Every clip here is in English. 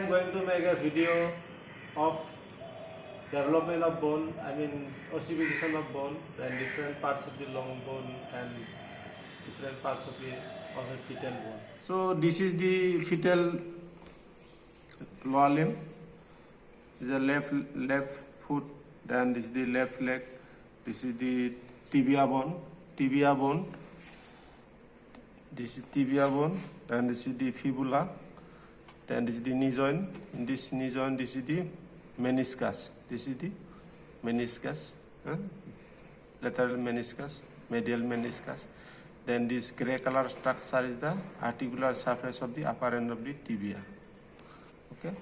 am going to make a video of development of bone, ossification of bone and different parts of the long bone and different parts of a fetal bone. So this is the fetal lower limb. This is the left foot, then this is the left leg, this is the tibia bone, this is tibia bone, and this is the fibula, then this is the knee joint. In this knee joint, this is the meniscus. This is the meniscus, lateral meniscus, medial meniscus. Then this gray color structure is the articular surface of the upper end of the tibia. Okay,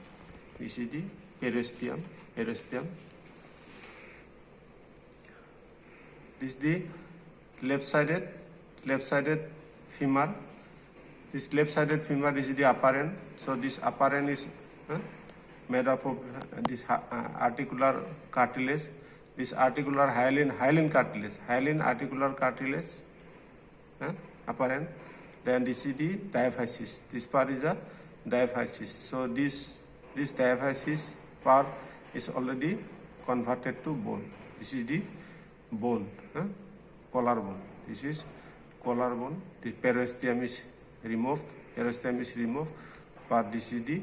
this is the periosteum. This is the left-sided femur. This left-sided femur, this is the upper end. So this upper end is made up of this articular cartilage, this articular hyaline cartilage, articular cartilage, upper end. Then this is the diaphysis. This part is the diaphysis. So this diaphysis part is already converted to bone. This is the bone, collar bone. This is collar bone. The periosteum is removed. But this is the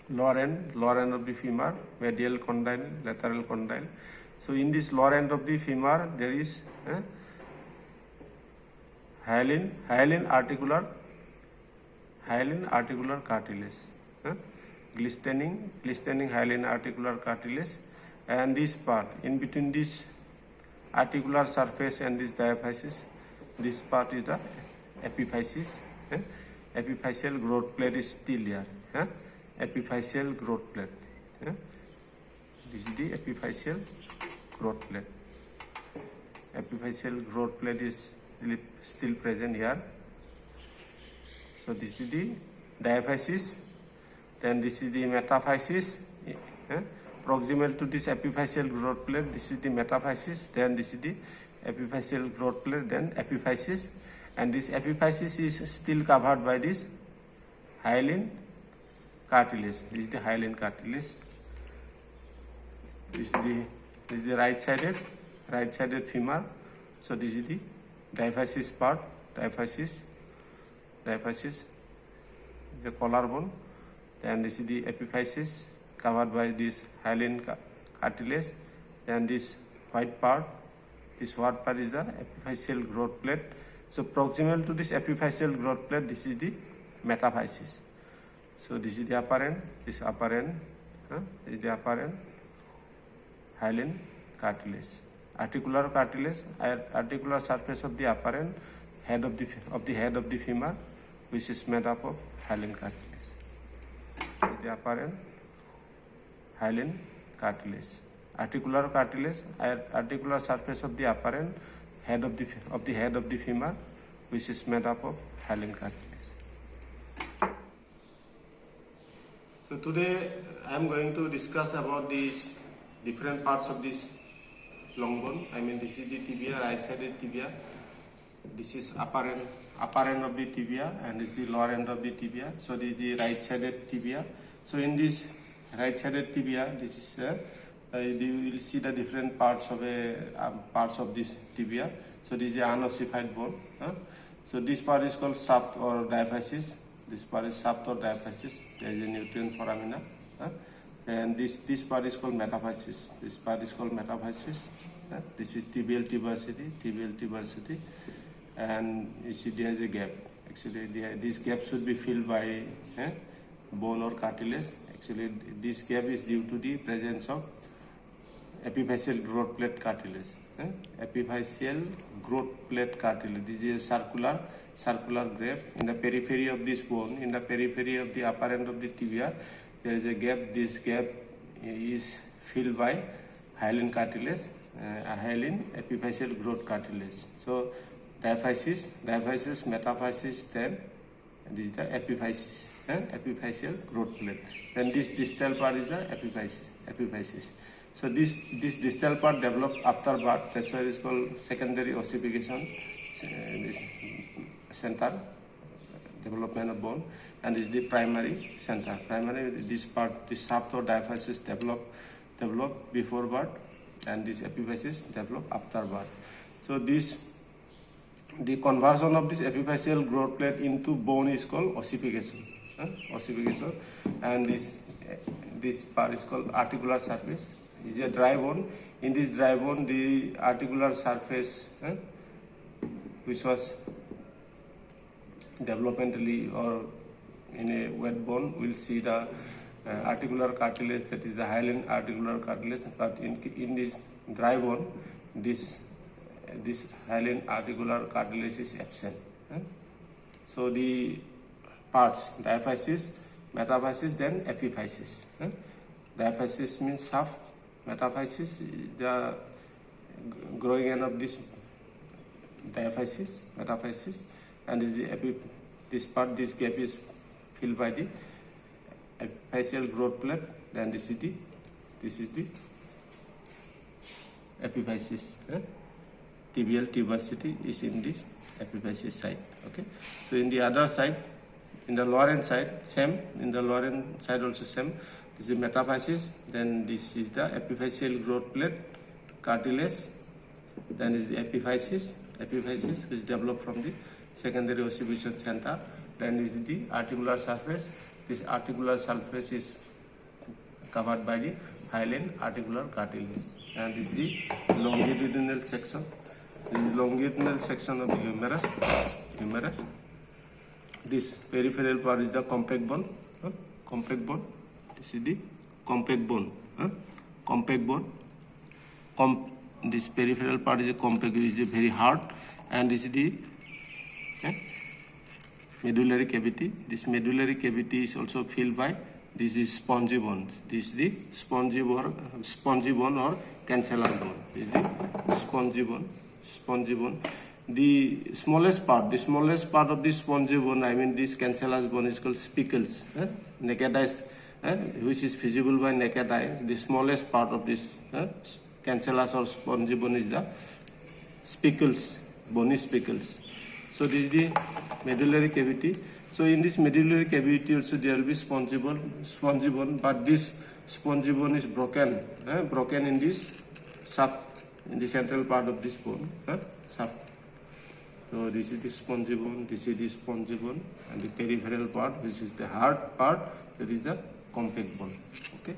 lower end of the femur, medial condyle, lateral condyle. So in this lower end of the femur, there is hyaline articular cartilage, glistening hyaline articular cartilage, and this part in between this articular surface and this diaphysis, this part is the epiphysis. Epiphyseal growth plate is still here. Epiphyseal growth plate. This is the epiphyseal growth plate. Epiphyseal growth plate is still present here. So this is the diaphysis. Then this is the metaphysis. Proximal to this epiphyseal growth plate, this is the metaphysis. Then this is the epiphyseal growth plate, then epiphysis. And this epiphysis is still covered by this hyaline cartilage. This is the hyaline cartilage. This is the right-sided femur. So this is the diaphysis part. Diaphysis, the collar bone. Then this is the epiphysis covered by this hyaline cartilage. Then this white part is the epiphyseal growth plate. So proximal to this epiphyseal growth plate, this is the metaphysis. So this is the upper end, this is the upper end, hyaline cartilage, articular surface of the upper end, head of the femur, which is made up of hyaline cartilage. The upper end, hyaline cartilage, articular surface of the upper end, head of the femur, which is made up of hyaline cartilage. So today I am going to discuss about these different parts of this long bone. This is the tibia, right-sided tibia. This is upper end of the tibia, and this is the lower end of the tibia. So this is the right-sided tibia. So in this right-sided tibia, this is you will see the different parts of this tibia. So this is the unossified bone. So this part is called shaft or diaphysis. This part is shaft or diaphysis. There is a nutrient foramina. And this part is called metaphysis. This part is called metaphysis. This is tibial tuberosity. And you see there is a gap. Actually, this gap should be filled by bone or cartilage. Actually, this gap is due to the presence of epiphyseal growth plate cartilage. Epiphyseal growth plate cartilage. This is a circular gap in the periphery of this bone, in the periphery of the upper end of the tibia. There is a gap. This gap is filled by hyaline cartilage, hyaline epiphyseal growth cartilage. So diaphysis, metaphysis, then this is the epiphysis, epiphyseal growth plate. Then this distal part is the epiphysis. So this distal part developed after birth. That's why it is called secondary ossification center. development of bone, and this is the primary center. Primary, this part, this shaft or diaphysis develop before birth, and this epiphysis develop after birth. So the conversion of this epiphyseal growth plate into bone is called ossification. Ossification, and this part is called articular surface. Is a dry bone. In this dry bone, the articular surface, which was developmentally or in a wet bone, we'll see the articular cartilage, that is the hyaline articular cartilage. But in this dry bone, this hyaline articular cartilage is absent. So the parts, diaphysis, metaphysis, then epiphysis. Diaphysis means shaft, metaphysis, the growing end of this diaphysis, metaphysis, and this gap is filled by the epiphyseal growth plate. Then this is the epiphysis. Tibial tuberosity is in this epiphysis side. Okay. So in the other side, in the lower end side, same. In the lower end side also same. This is metaphysis. Then this is the epiphyseal growth plate, cartilage. Then is the epiphysis, which developed from the secondary ossification center. Then is the articular surface. This articular surface is covered by the hyaline articular cartilage. And this is the longitudinal section. This is longitudinal section of the humerus. This peripheral part is the compact bone. This is the compact bone. This peripheral part is a compact, which is very hard, and this is the medullary cavity. This medullary cavity is also filled by, this is spongy bone. This is the spongy bone or cancellous bone. This is the spongy bone. The smallest part of this spongy bone, I mean this cancellous bone, is called spicules. Naked eye, which is visible by naked eye. The smallest part of this cancellous or spongy bone is the spicules, bony spicules. So this is the medullary cavity. So in this medullary cavity also there will be spongy bone, but this spongy bone is broken in this shaft, in the central part of this bone, shaft. So this is the spongy bone, and the peripheral part, which is the hard part, that is the compact bone. Okay.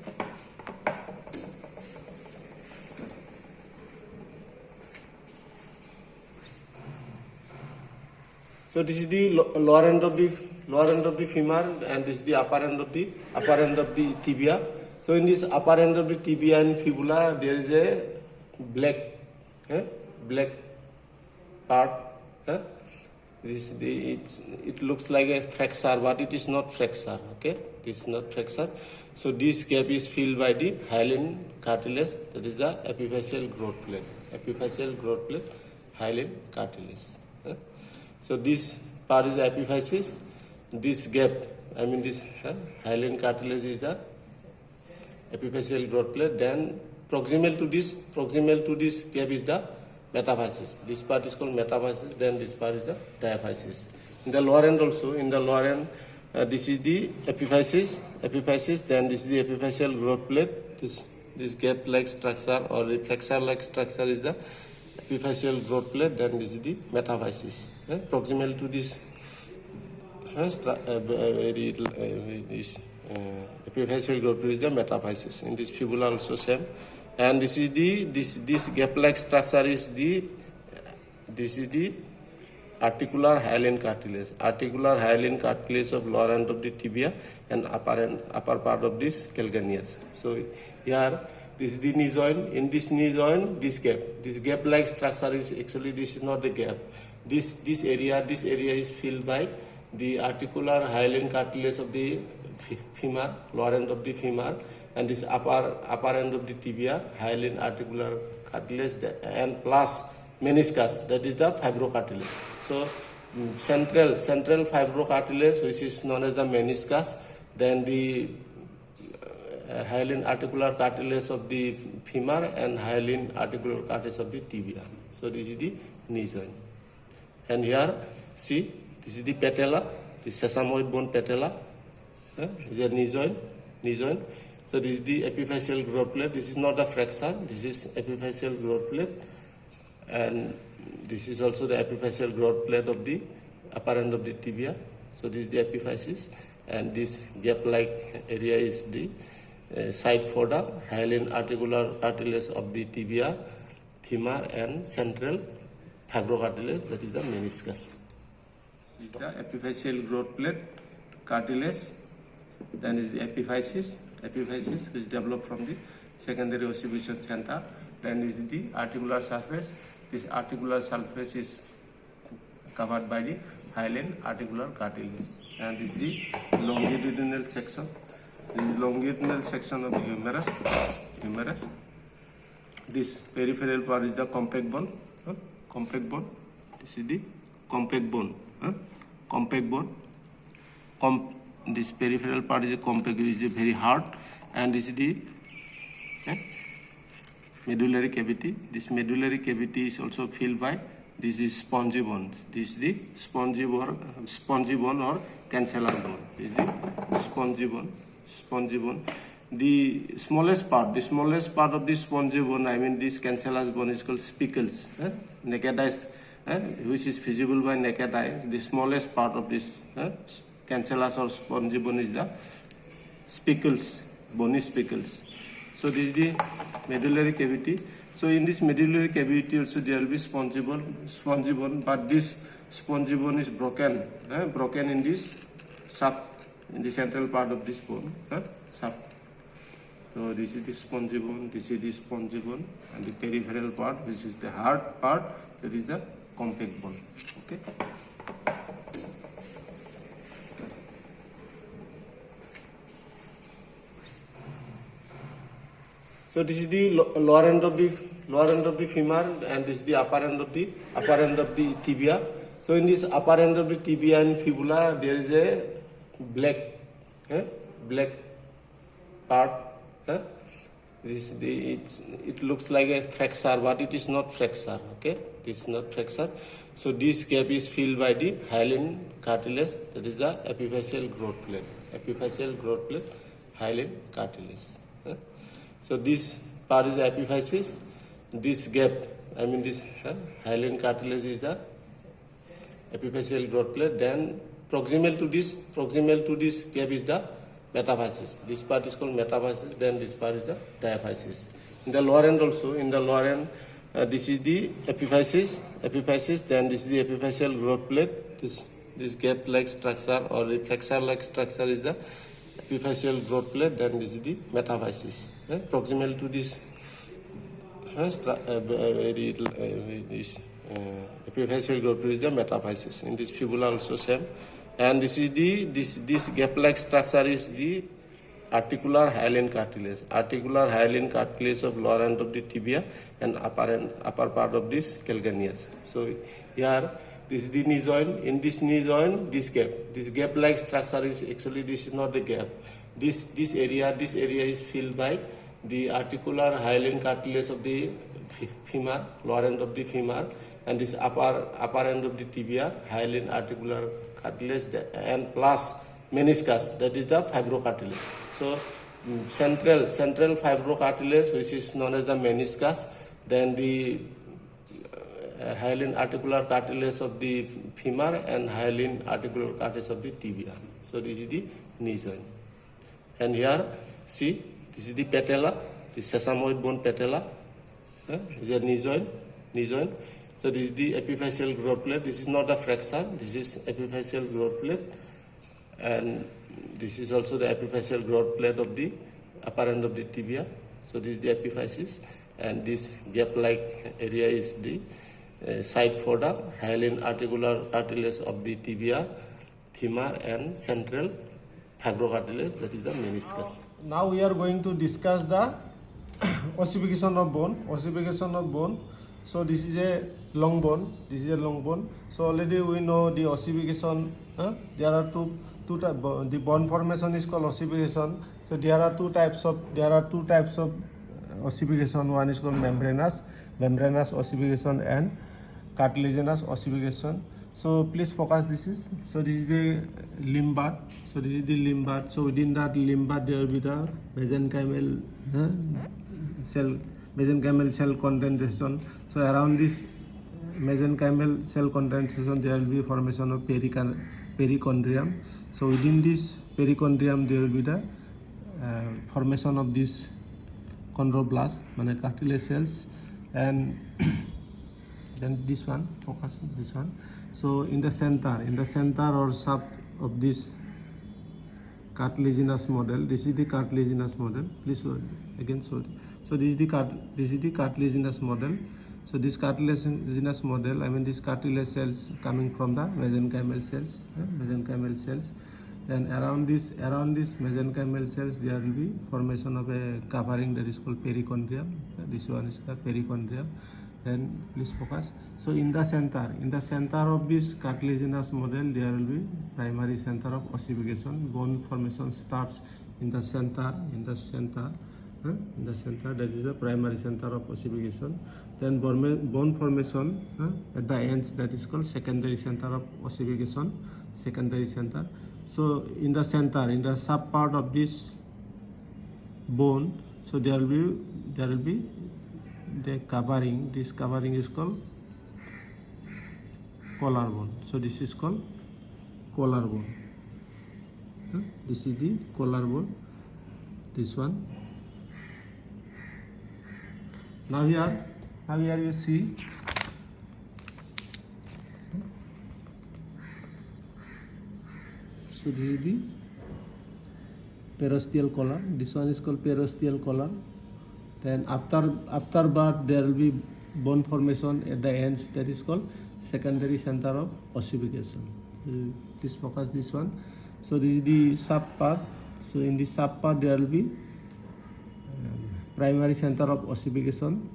So this is the lower end of the femur, and this is the upper end of the tibia. So in this upper end of the tibia and fibula, there is a black part. It looks like a fracture, but it is not fracture. Okay, it is not fracture. So this gap is filled by the hyaline cartilage, that is the epiphyseal growth plate. Hyaline cartilage. So this part is the epiphysis. This gap, I mean this hyaline cartilage, is the epiphyseal growth plate. Then proximal to this gap is the metaphysis. This part is called metaphysis. Then this part is the diaphysis. In the lower end also, this is the epiphysis. Then this is the epiphyseal growth plate. This gap-like structure or the flexure-like structure is the epiphyseal growth plate. Then this is the metaphysis. Proximal to this epiphyseal growth plate is the metaphysis. In this fibula also same. And this is this gap-like structure is the articular hyaline cartilage. Articular hyaline cartilage of lower end of the tibia and upper part of this calcaneus. So here this is the knee joint. In this knee joint, this gap-like structure is actually, this is not the gap. This area is filled by the articular hyaline cartilage of the femur, lower end of the femur, and this upper end of the tibia, hyaline articular cartilage, and plus meniscus, that is the fibrocartilage. So central fibrocartilage, which is known as the meniscus, then the hyaline articular cartilage of the femur and hyaline articular cartilage of the tibia. So this is the knee joint. And here, see, this is the patella, the sesamoid bone patella, is a knee joint. So this is the epiphyseal growth plate. This is not a fracture. This is epiphyseal growth plate, and this is also the epiphyseal growth plate of the upper end of the tibia. So this is the epiphysis, and this gap-like area is the side for the hyaline articular cartilage of the tibia, femur, and central fibrocartilage, that is the meniscus. This is the epiphyseal growth plate, cartilage, then is the epiphysis which developed from the secondary ossification center, then is the articular surface. This articular surface is covered by the hyaline articular cartilage, and this is the longitudinal section. This is longitudinal section of the humerus. This peripheral part is the compact bone. This is the compact bone. This peripheral part is a compact, which is very hard, and this is the medullary cavity. This medullary cavity is also filled by, this is spongy bone. This is the spongy bone or cancellous bone. This is the spongy bone. The smallest part of this spongy bone, I mean this cancellous bone, is called spicules. Naked eye, which is visible by naked eye. The smallest part of this cancellous or spongy bone is the spicules, bony spicules. So this is the medullary cavity. So in this medullary cavity also there will be spongy bone, but this spongy bone is broken in this shaft, in the central part of this bone, shaft. So this is the spongy bone, and the peripheral part, which is the hard part, that is the compact bone. Okay. So this is the lower end of the femur, and this is the upper end of the tibia. So in this upper end of the tibia and fibula, there is a black part. It looks like a fracture, but it is not fracture. Okay, it is not fracture. So this gap is filled by the hyaline cartilage, that is the epiphyseal growth plate. Hyaline cartilage. So this part is the epiphysis. This gap, I mean this hyaline cartilage, is the epiphyseal growth plate. Then proximal to this gap is the metaphysis. This part is called metaphysis. Then this part is the diaphysis. In the lower end also, this is the epiphysis. Then this is the epiphyseal growth plate. This gap-like structure or the flexure-like structure is the epiphyseal growth plate. Then this is the metaphysis. Proximal to this epiphyseal growth plate is the metaphysis. In this fibula also same. And this is this gap-like structure is the articular hyaline cartilage. Articular hyaline cartilage of lower end of the tibia and upper part of this calcaneus. So here this is the knee joint. In this knee joint, this gap-like structure is actually, this is not the gap. This area is filled by the articular hyaline cartilage of the femur, lower end of the femur, and this upper end of the tibia, hyaline articular cartilage, and plus meniscus, that is the fibrocartilage. So central fibrocartilage, which is known as the meniscus, then the hyaline articular cartilage of the femur and hyaline articular cartilage of the tibia. So this is the knee joint. And here, see, this is the patella, the sesamoid bone patella, is a knee joint. So this is the epiphyseal growth plate. This is not a fracture. This is epiphyseal growth plate, and this is also the epiphyseal growth plate of the upper end of the tibia. So this is the epiphysis, and this gap-like area is the site for the hyaline articular cartilage of the tibia, femur, and central fibrocartilage, that is the meniscus. Now we are going to discuss the ossification of bone. So this is a long bone. So already we know the ossification. There are two types. The bone formation is called ossification. So there are two types of ossification. One is called membranous ossification and cartilaginous ossification. So please focus. This is the limb bud. So this is the limb bud. So within that limb bud there will be the mesenchymal cell condensation. So around this mesenchymal cell condensation there will be formation of perichondrium. So within this perichondrium there will be the formation of this chondroblast, cartilage cells, and then this one, focus this one. So in the center or sub of this cartilaginous model, this is the cartilaginous model. Please again show it. So this is the cartilaginous model. So this cartilaginous model, these cartilage cells coming from the mesenchymal cells, and around this mesenchymal cells there will be formation of a covering that is called perichondrium. This one is the perichondrium. And please focus. So in the center of this cartilaginous model there will be primary center of ossification. Bone formation starts in the center. That is the primary center of ossification. Then bone formation at the ends, that is called secondary center of ossification. Secondary center. So in the center, in the sub part of this bone, so there will be the covering. This covering is called collar bone. So this is called collar bone. This is the collar bone. This one. Now here you see so this is the perosteal collar. This one is called perosteal collar. Then after birth there will be bone formation at the ends, that is called secondary center of ossification. Please focus this one. So this is the sub part. So in the sub part there will be primary center of ossification.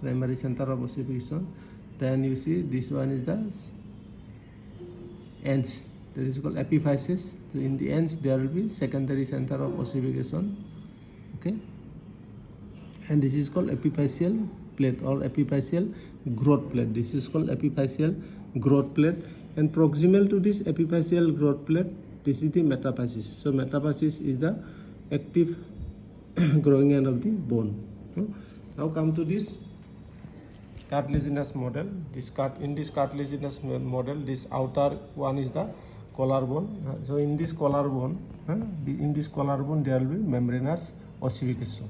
Primary center of ossification. Then you see this one is the ends, that is called epiphysis. So in the ends there will be secondary center of ossification. Okay. And this is called epiphyseal plate or epiphyseal growth plate. This is called epiphyseal growth plate. And proximal to this epiphyseal growth plate, this is the metaphysis. So metaphysis is the active growing end of the bone. Now come to this cartilaginous model. In this cartilaginous model, this outer one is the collar bone. So in this collar bone, there will be membranous ossification.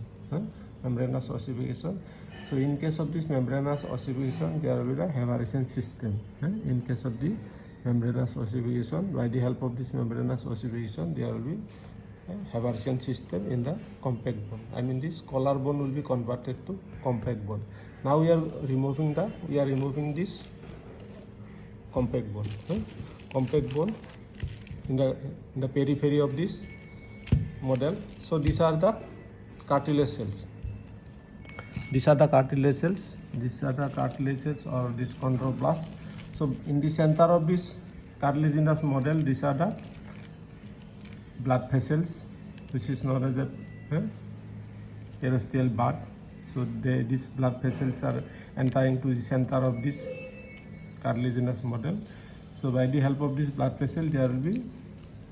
Membranous ossification. So in case of this membranous ossification, there will be the Hevaresian system. In case of the membranous ossification, by the help of this membranous ossification, there will be Hevaresian system in the compact bone. This collar bone will be converted to compact bone. Now we are removing this compact bone. Compact bone in the periphery of this model. So these are the cartilage cells. These are the cartilage cells. Or this chondroblast. So in the center of this cartilaginous model, these are the blood vessels, which is known as the perosteal bud. So these blood vessels are entering to the center of this cartilaginous model. So by the help of this blood vessel, there will be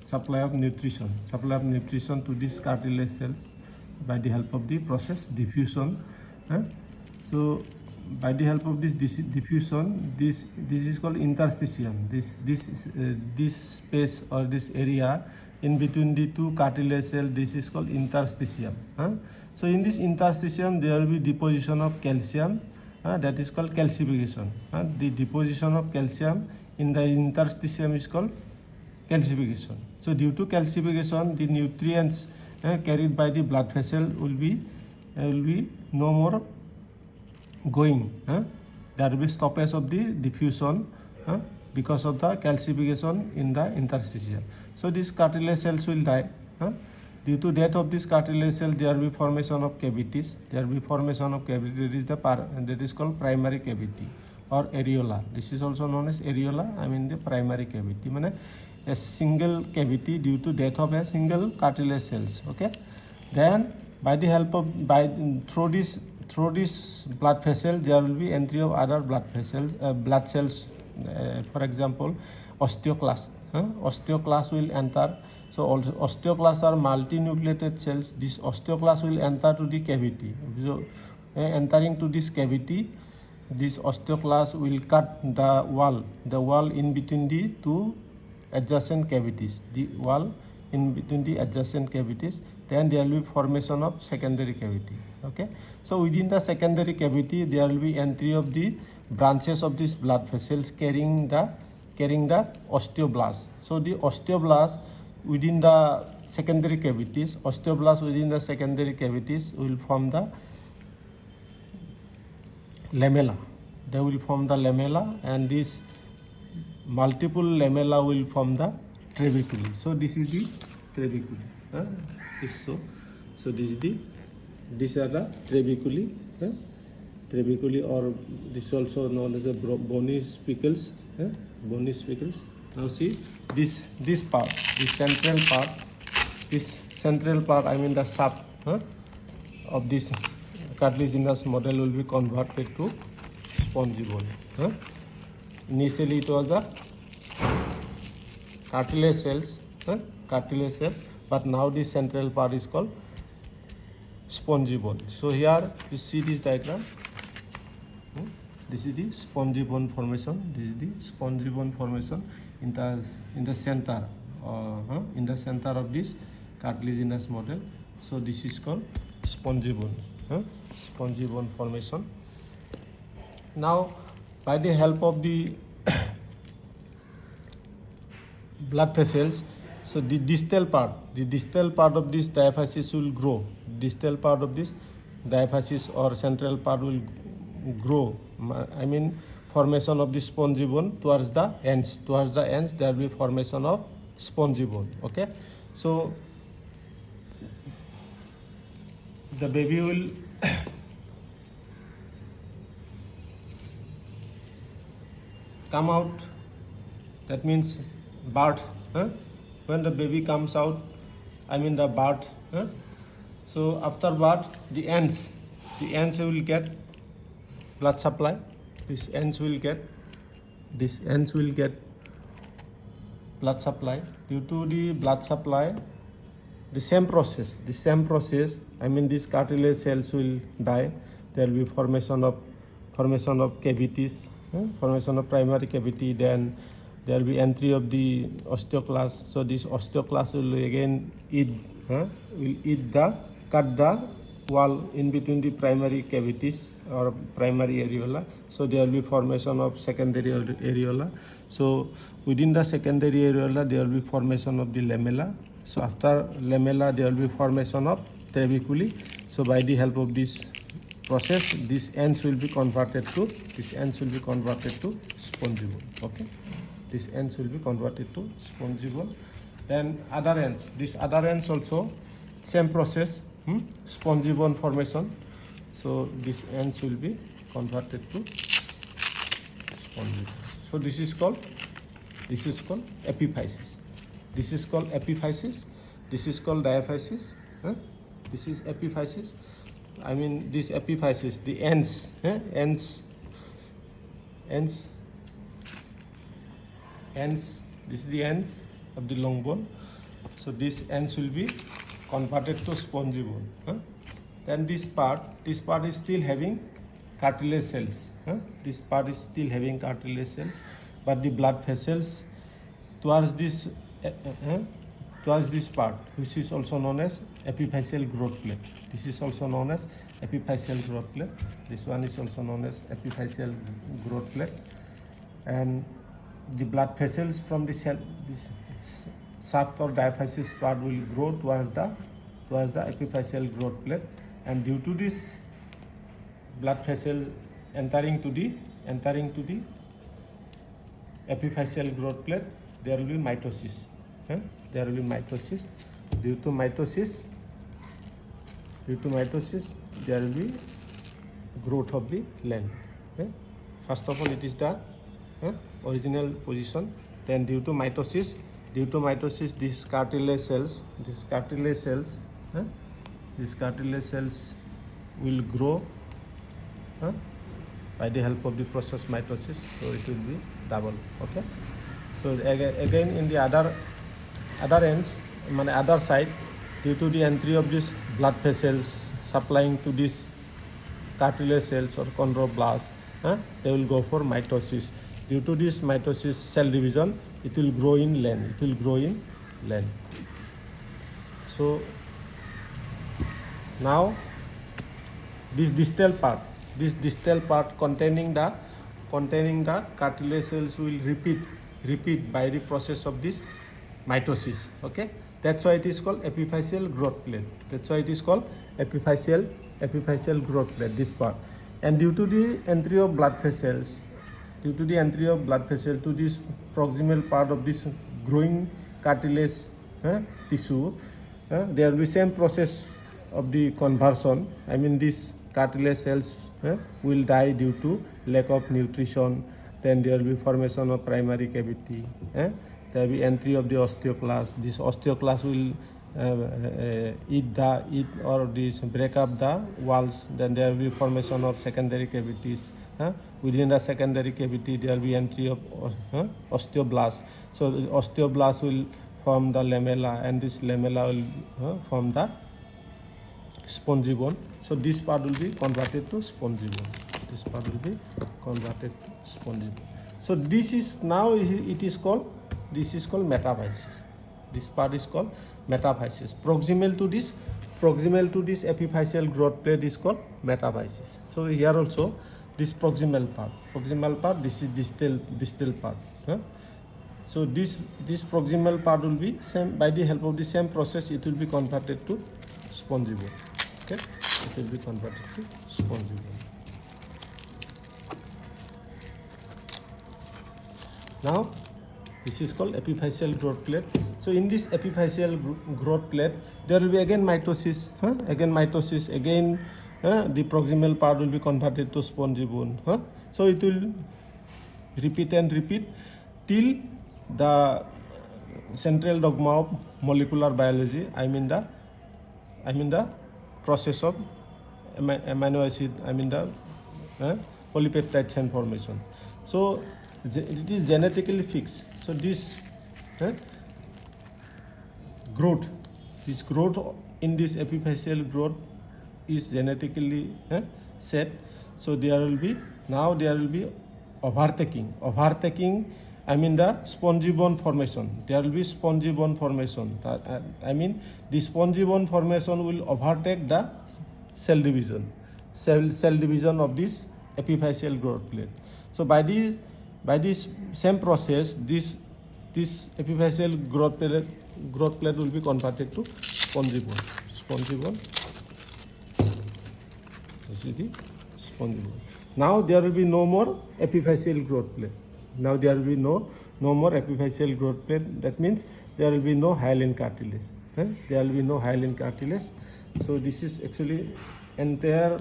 supply of nutrition to these cartilage cells by the help of the process diffusion. So by the help of this diffusion, this is called interstitium. This space or this area in between the two cartilage cells, this is called interstitium. So in this interstitium there will be deposition of calcium, that is called calcification. The deposition of calcium in the interstitium is called calcification. So due to calcification, the nutrients carried by the blood vessel will be no more going. There will be stoppage of the diffusion because of the calcification in the interstitium. So these cartilage cells will die. Due to death of this cartilage cell, there will be formation of cavities. That is called primary cavity or areola. This is also known as areola. The primary cavity. A single cavity due to death of a single cartilage cells. Okay. Then by the help of through this blood vessel, there will be entry of other blood cells For example, osteoclast. Osteoclast will enter. So also osteoclasts are multinucleated cells. This osteoclast will enter to the cavity. So entering to this cavity, this osteoclast will cut the wall in between the two adjacent cavities. The wall in between the adjacent cavities. Then there will be formation of secondary cavity. Okay. So within the secondary cavity, there will be entry of the branches of these blood vessels carrying the osteoblast. So the osteoblast within the secondary cavities, will form the lamella. They will form the lamella, and this multiple lamella will form the trabeculae. So this is the trabeculae. So these are the trabeculae. Trabeculae, or this is also known as the bony spicules. Bony spicules. Now see this part, this central part, I mean the shaft of this cartilaginous model will be converted to spongy bone. Initially it was the cartilage cells, but now this central part is called spongy bone. So here you see this diagram. This is the spongy bone formation. This is the spongy bone formation in the center, in the center of this cartilaginous model. So this is called spongy bone. Spongy bone formation. Now, by the help of the blood vessels, so the distal part of this diaphysis will grow. Distal part of this diaphysis or central part will grow. I mean, formation of the spongy bone towards the ends. There will be formation of spongy bone. Okay, so the baby will come out. That means birth. When the baby comes out, I mean the birth. So after birth, the ends will get blood supply. These ends will get blood supply. Due to the blood supply, the same process. I mean, these cartilage cells will die. There will be formation of cavities, formation of primary cavity. Then there will be entry of the osteoclast. So this osteoclast will again cut the wall in between the primary cavities or primary areola. So there will be formation of secondary areola. So within the secondary areola, there will be formation of the lamella. So after lamella, there will be formation of trabeculae. So by the help of this process, these ends will be converted to spongy bone. Okay, these ends will be converted to spongy bone. Then other ends, these other ends also same process, spongy bone formation. So these ends will be converted to spongy bone. So this is called epiphysis. This is called epiphysis. This is called diaphysis. This is epiphysis. I mean, this epiphysis, the ends. This is the ends of the long bone. So these ends will be converted to spongy bone. Then this part is still having cartilage cells. This part is still having cartilage cells, but the blood vessels towards this part, which is also known as epiphyseal growth plate. This is also known as epiphyseal growth plate. This one is also known as epiphyseal growth plate. And the blood vessels from this shaft or diaphysis part will grow towards the epiphyseal growth plate. And due to this blood vessel entering to the epiphyseal growth plate, there will be mitosis. There will be mitosis. Due to mitosis, there will be growth of the gland. First of all, it is the original position. Then due to mitosis, these cartilage cells will grow by the help of the process mitosis, so it will be double. Okay, so again in the other ends, other side, due to the entry of these blood vessels supplying to this cartilage cells or chondroblasts, they will go for mitosis. Due to this mitosis cell division, it will grow in length. So now this distal part containing the cartilage cells will repeat by the process of this mitosis. Okay, that's why it is called epiphyseal growth plate. Epiphyseal growth plate, this part. And due to the entry of blood vessels to this proximal part of this growing cartilage tissue, there will be same process of the conversion. These cartilage cells will die due to lack of nutrition. Then there will be formation of primary cavity. There will be entry of the osteoclast. This osteoclast will break up the walls. Then there will be formation of secondary cavities. Within the secondary cavity, there will be entry of osteoblast. So the osteoblast will form the lamella, and this lamella will form the spongy bone. So this part will be converted to spongy bone. So this is now this is called metaphysis. This part is called metaphysis. Proximal to this epiphyseal growth plate is called metaphysis. So here also this proximal part, this is distal part. So this proximal part will be same, by the help of the same process it will be converted to spongy bone. Okay, it will be converted to spongy bone. Now this is called epiphyseal growth plate. So in this epiphyseal growth plate, there will be again mitosis. Again the proximal part will be converted to spongy bone. So it will repeat till the central dogma of molecular biology. The process of amino acid. The polypeptide chain formation. So it is genetically fixed. So this growth in this epiphyseal growth is genetically set. So there will be overtaking. The spongy bone formation. There will be spongy bone formation. The spongy bone formation will overtake the cell division of this epiphyseal growth plate. So by this same process, this epiphyseal growth plate will be converted to spongy bone. This is the spongy bone. Now there will be no more epiphyseal growth plate. That means there will be no hyaline cartilage. So this is actually entire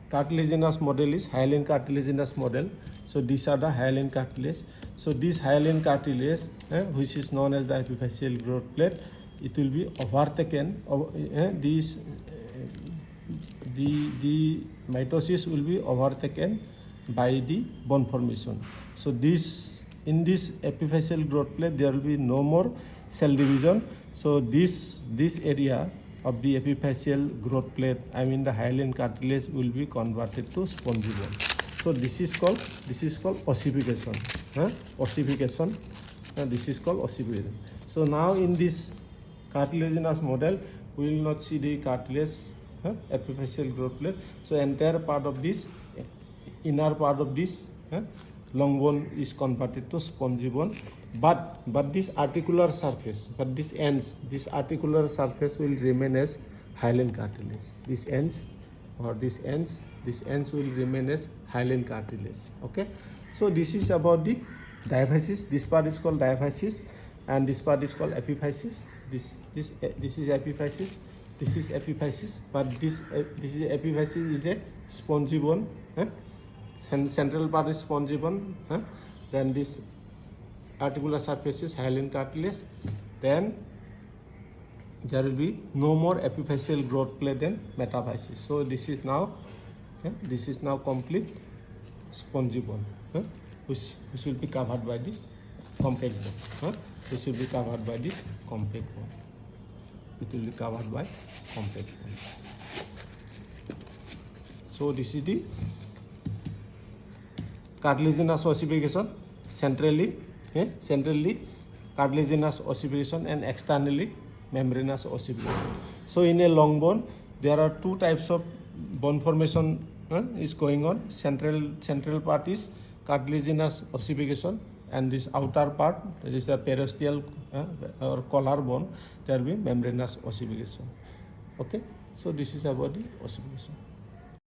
cartilaginous model is hyaline cartilaginous model. So these are the hyaline cartilage. So this hyaline cartilage, which is known as the epiphyseal growth plate, it will be overtaken. The mitosis will be overtaken by the bone formation. So in this epiphyseal growth plate, there will be no more cell division. So this area of the epiphyseal growth plate, the hyaline cartilage, will be converted to spongy bone. So this is called ossification. This is called ossification. So now in this cartilaginous model, we will not see the cartilage epiphyseal growth plate. So entire part of this, inner part of this long bone is converted to spongy bone. But this articular surface, this articular surface will remain as hyaline cartilage. These ends will remain as hyaline cartilage. Okay. So this is about the diaphysis. This part is called diaphysis, and this part is called epiphysis. This is epiphysis. This is epiphysis, but this is epiphysis is a spongy bone. Central part is spongy bone. Then this articular surface is hyaline cartilage. Then there will be no more epiphyseal growth plate than metaphysis. So this is now complete. spongy bone, which will be covered by this compact bone, which will be covered by this compact bone. It will be covered by compact bone. So this is the cartilaginous ossification, centrally cartilaginous ossification and externally membranous ossification. So in a long bone, there are two types of bone formation is going on. Central part is cartilaginous ossification, and this outer part, that is the periosteal or collar bone, there will be membranous ossification. Okay, so this is about the ossification.